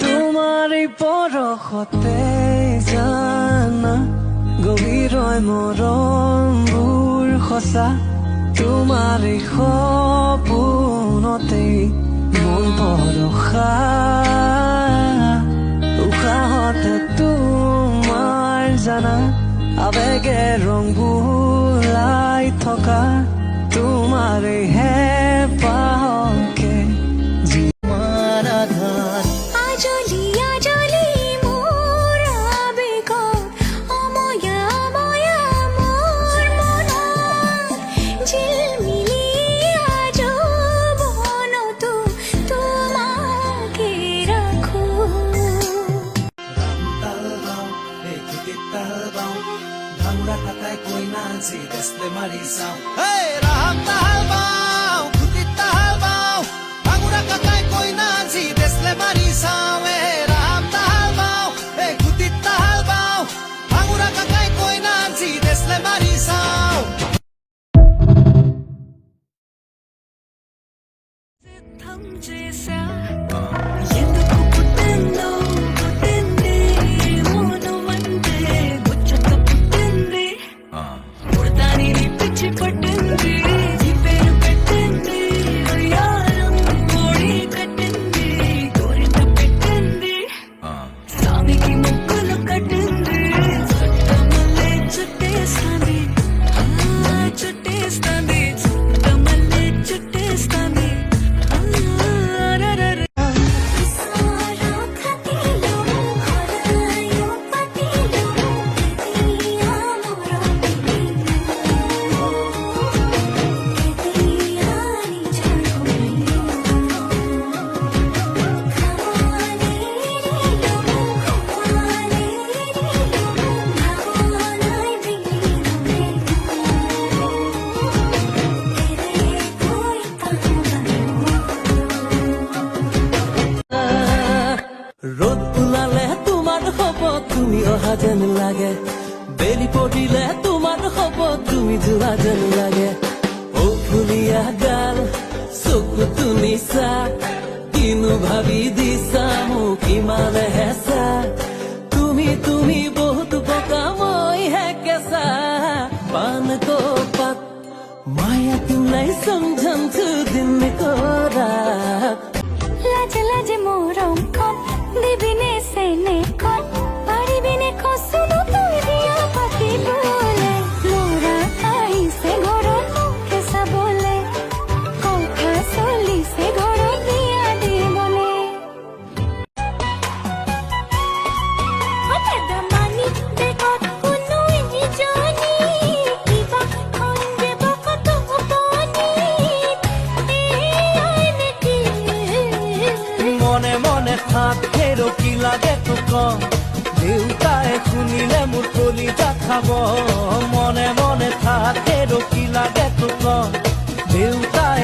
তোমাৰ এই পৰশতে জানা গভীৰ মৰমবোৰ সঁচা তোমাৰ এই সপোনতে মন ভৰসা উশাহতে তোমাৰ জানা আবেগে ৰং বুলাই থকা তোমাৰ এই হেঁপাহকে তোমাৰ আধাৰ আজলি আজলি মোৰ আবেগত অময়া অময়া মোৰ মন ঝিলমিলি আজ বনত তোমাকে ৰাখো ভাঙৰা কাটাই কৈ নাচি দেশলে মাৰি চাওঁ ৰাম তাহাল বাওঁ খুটিত তাহাল বাওঁ ভাঙৰা কাটাই কৈ নাচি দেশলে মাৰি চাওঁ ৰাম তাহাল বাওঁ খুটিত তাহাল বাওঁ ভাঙৰা কাটাই কৈ নাচি দেশলে মাৰি চাওঁ ఎందుకు పుట్టిందో పుట్టింది మోనవంటే ముచ్చట పుట్టింది పుడతాని పిచ్చి పట్టింది ఈ పేరు పెట్టింది ఉయ్యాలం కోడి కట్టింది గోరింట పెట్టింది స్వామికి ముక్కులు కట్టింది చుట్టమల్లే చుట్టేస్తాంది చుట్టేస్తాంది చుట్టమల్లే చుట్టేస్తాంది ৰ'দ ওলালে তোমাৰ হ'ব তুমি অহা যেন লাগে বেলি পৰিলে তোমাৰ হ'ব তুমি যোৱা যেন লাগে অ ফুলীয়া গাল চকুটো নিচা কিনো ভাবি দিছা মোক ইমান হেঁচা তুমি তুমি বহুত বকা মইহে কেঁচা পান কপাত মায়া তিমলাই সম্ঝন্থু দিন কৰা লাজ লাজ মোরম খন দিবিনে সেনে খন পারিবিনে খসুনো তুই দিয়া পাতি বলে মোরা আইছে ঘরত কেসা বলে কথা চলিছে ঘরত দিয়া দিবলে দামানি দেখত কোনো জানি কিবা খঞ্জে বকত পানি মনে মনে হাত ফেরো কি লাগে তো কম দেউতাই শুনিলে মোৰ কলিজা খাব মনে মনে হাত ফেৰো কি লাগে তো কম দেউতাই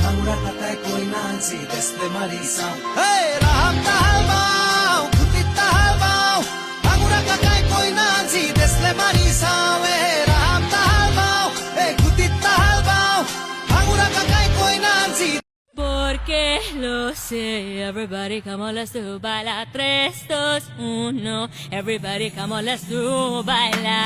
ভাঙৰা কাটাই কৈ নাচি দেশলে মাৰি চাওঁ ৰাম তাহাল বাওঁ খুটিত তাহাল বাওঁ ভাঙৰা কাটাই কৈ নাচি দেশলে মাৰি চাওঁ ৰাম তাহাল বাওঁ খুটিত তাহাল বাওঁ ভাঙৰা কাটাই কৈ নাচি Porque lo sé, everybody come on, let's do baila. 3, 2, 1, everybody come on, let's do baila.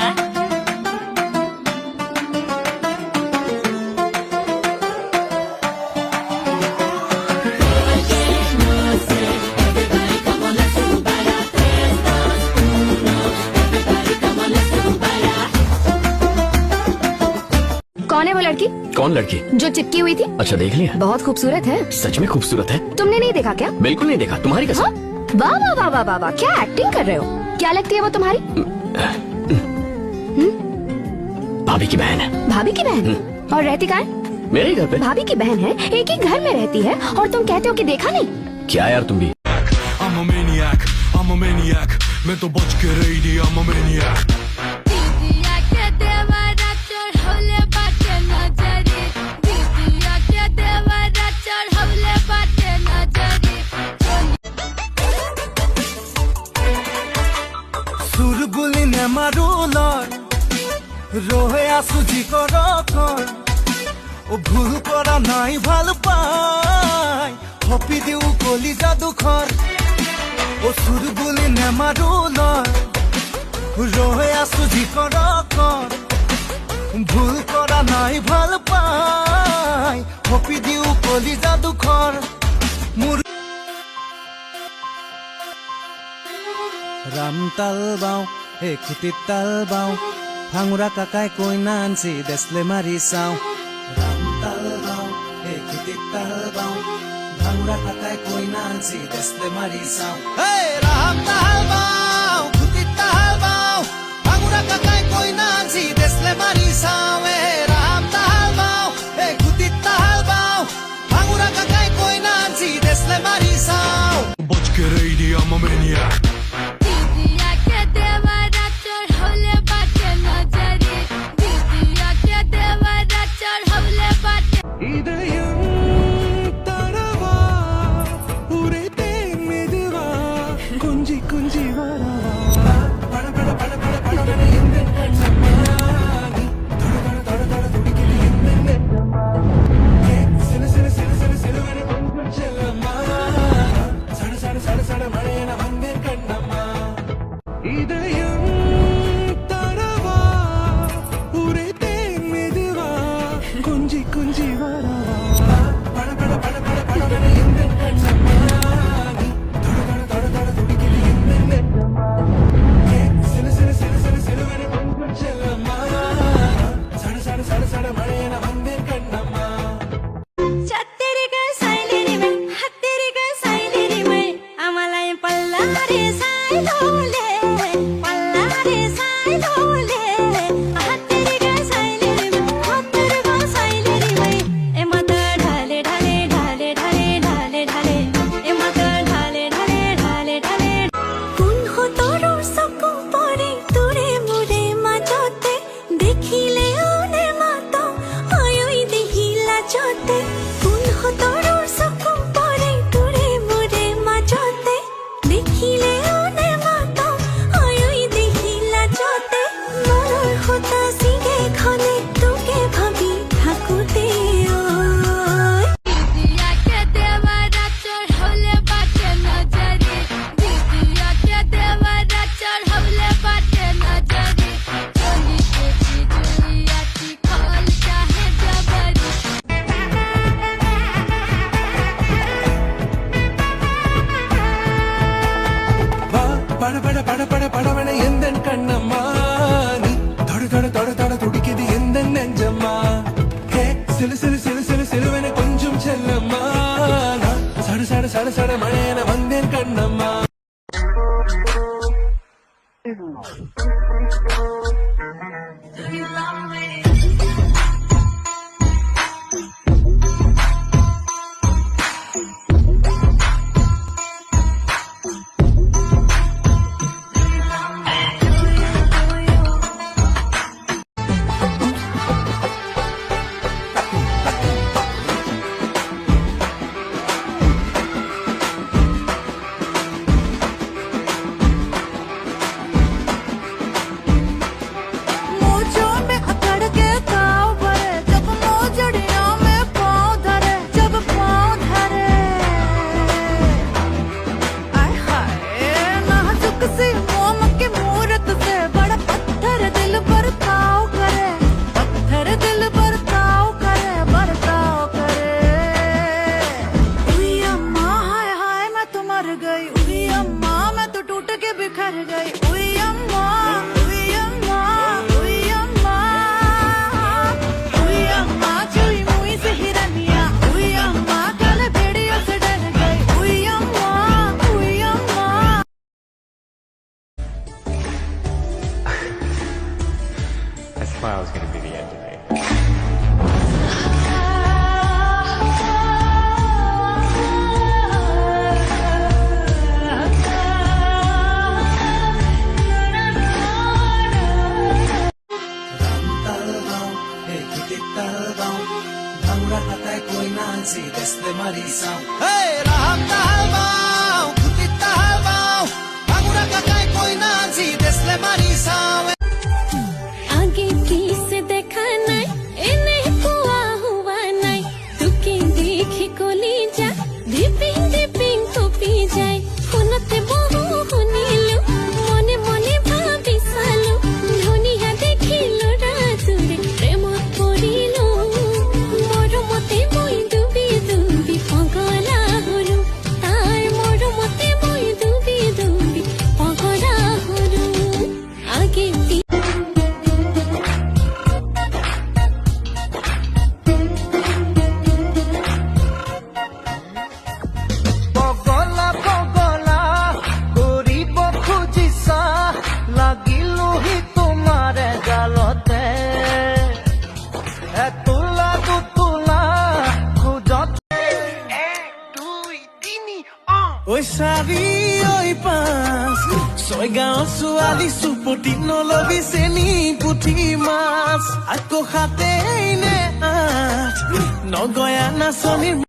कौन है वो लड़की? कौन लड़की? जो चिपकी हुई थी? अच्छा देख लिया। बहुत खूबसूरत है। सच में खूबसूरत है। तुमने नहीं देखा क्या? बिल्कुल नहीं देखा। तुम्हारी कसम। हाँ? वाह वाह वाह वाह वाह वाह, क्या एक्टिंग कर रहे हो? क्या लगती है वो तुम्हारी? भाभी की बहन है। भाभी की बहन? और रहती कहाँ है? मेरे ही घर पे। भाभी की बहन है, एक ही घर में रहती है, और तुम कहते हो कि देखा नहीं? क्या यार तुम भी। I'm a maniac, मैं तो बच के रही थी, I'm a maniac। নেমাৰো লৰ ৰৈ আছো যি কৰ কৰ ও ভুল কৰা নাই ভাল পাই হপি দিও কলিজা দুখৰ ও চুৰ বুলি নেমাৰো লৰ ৰৈ আছো যি কৰ কৰ ভুল কৰা নাই ভাল পাই হপি দিও কলিজা দুখৰ মোৰ ৰাম তাল বাওঁ এই খুটিত তাল বাওঁ ভাঙুৰা কাকাই কইনা আনছি দেচলে মাৰি চাওঁ ৰাম তাল বাওঁ এই খুটিত তাল বাওঁ ভাঙুৰা কাকাই কইনা আনছি দেচলে মাৰি চাওঁ ৰাম তাল বাওঁ খুটিত তাল বাওঁ ভাঙুৰা কাকাই কইনা আনছি দেচলে মাৰি চাওঁ ৰাম তাল বাওঁ এই খুটিত তাল বাওঁ ভাঙুৰা কাকাই কইনা আনছি দেচলে মাৰি চাওঁ Butch Grady, I'm a maniac. দিদিয়া কে দেওয়ারা চোর হলে বাটে নজরে দিদিয়া কে দেওয়ারা চোর হলে বাটে இதயம் தரவா உரைத்தே மெதுவா கொஞ்சி கொஞ்சி வரவா பட பட பட பட பட இந்த கண்ணம்மா நீ தொட தொட தொட தொட துடிக்குது இந்த நெஞ்சம்மா சில சில சில சில சிலுவன கொஞ்சம் செல்லம்மா சட சட சட சட மழையன வந்தேன் கண்ணம்மா இதயம் தரவா உரைத்தே மெதுவா கொஞ்சி கொஞ்சி வரவா பட பட பட பட பட இந்த கண்ணம்மா நீ தொட தொட தொட தொட துடிக்குது இந்த நெஞ்சம்மா சில சில சில சில சிலுவன கொஞ்சம் செல்லம்மா சட சட சட சட மழையன வந்தேன் கண்ணம்மா चत्तेरिगा सायलेरी में हत्तेरिगा सायलेरी में आम्हालाय पल्ला रे सायलोले पल्ला रे सायलोले हत्तेरिगा सायलेरी में हत्तेरिगा सायलेरी में ए माता ढाले ढाले ढाले ढाले ढाले ढाले ए माता ढाले ढाले ढाले ढाले কোন হতরো সকু পরে তোরে মোরে মাজতে দেখিলে ওনে মাতো আয়ই দেখিলা জতে কোন হতরো সকু পরে তোরে মোরে মাজতে দেখিলে ওনে মাতো আয়ই দেখিলা জতে মরর হতা সিগে খনে তোকে ভাবি থাকুতে ওই দিদিয়া কে দেওয়ারা চোর হলে বাটে নজরে দিদিয়া কে দেওয়ারা চোর হলে বাটে নজরে চলি কেছি জুলিয়াতি খল চাহে জবরি வா பட பட பட பட படவன எந்த கண்ணம்மா நீ தொட தொட தொட தொட துடிக்குது எந்த நெஞ்சம்மா ஹே சிலு சிலு சிலு சிலு சிலுவன கொஞ்சம் செல்லம்மா நான் சட சட சட சட மழையன வந்தேன் கண்ணம்மா मोजों में अकड़ के ताव भरे जब मोजड़ियों में पाँव धरे जब पाँव धरे आय हाय नाजुक सी मोम की मूरत से बड़ा पत्थर दिल पर ताव करे पत्थर दिल पर ताव करे बरताव करे उई अम्मा हाय हाय मैं तो मर गई उई अम्मा मैं तो टूट के बिखर गई उई अम्मा उई अम्मा उई अम्मा उई अम्मा चुई मुई से हिरनिया उई अम्मा काले भेड़ियों से डर गई उई अम्मा उई अम्मा I thought it was going to be the end of me. Ram তাল বাওঁ এই খুটিত তাল বাওঁ ভাঙুৰা কাকাই কইনা আনছি দেচলে মাৰি চাওঁ ৰাম তাল বাওঁ খুটিত তাল বাওঁ ভাঙুৰা কাকাই কইনা আনছি দেচলে মাৰি চাওঁ মই গাঁৱৰ ছোৱালী চুপতি নলবি চেনি পুঠি মাছ আকৌ হাতে নে নগয়া নাচনীৰ